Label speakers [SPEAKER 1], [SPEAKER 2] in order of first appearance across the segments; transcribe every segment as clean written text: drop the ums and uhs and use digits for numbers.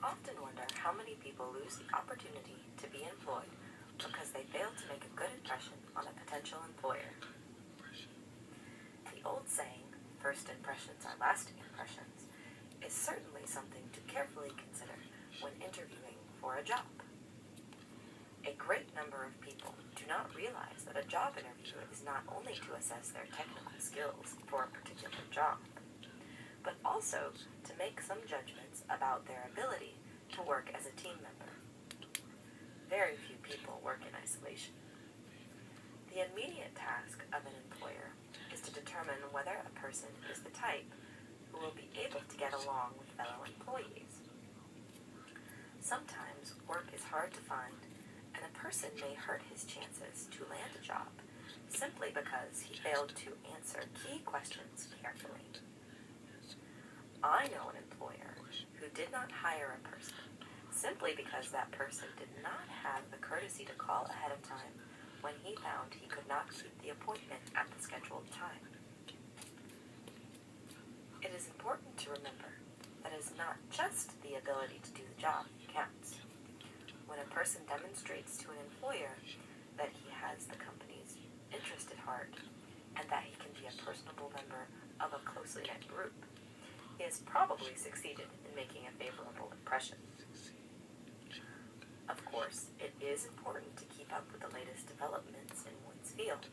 [SPEAKER 1] often wonder how many people lose the opportunity to be employed because they fail to make a good impression on a potential employer. The old saying, "First impressions are lasting impressions," is certainly something to carefully consider when interviewing for a job. A great number of people do not realize that a job interview is not only to assess their technical skills for a particular job, but also to make some judgments about their ability to work as a team member. Very few people work in isolation. The immediate task of an employer is to determine whether a person is the type who will be able to get along with fellow employees. Sometimes work is hard to find, and a person may hurt his chances to land a job simply because he failed to answer key questions carefully. I know an employer who did not hire a person simply because that person did not have the courtesy to call ahead of time when he found he could not keep the appointment at the scheduled time. It is important to remember that it is not just the ability to do the job that counts. When a person demonstrates to an employer that he has the company's interest at heart and that he can be a personable member of a closely knit group, he has probably succeeded in making a favorable impression. Of course, it is important to keep up with the latest developments in one's field,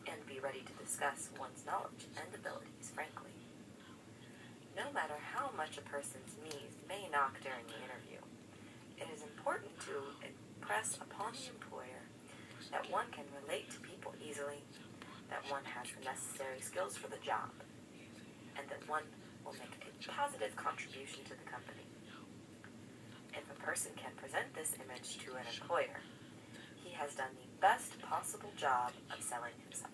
[SPEAKER 1] and be ready to discuss one's knowledge and abilities frankly. No matter how much a person's knees may knock during the interview, it is important to impress upon the employer that one can relate to people easily, that one has the necessary skills for the job, and that one will make a positive contribution to the company. If a person can present this image to an employer, he has done the best possible job of selling himself.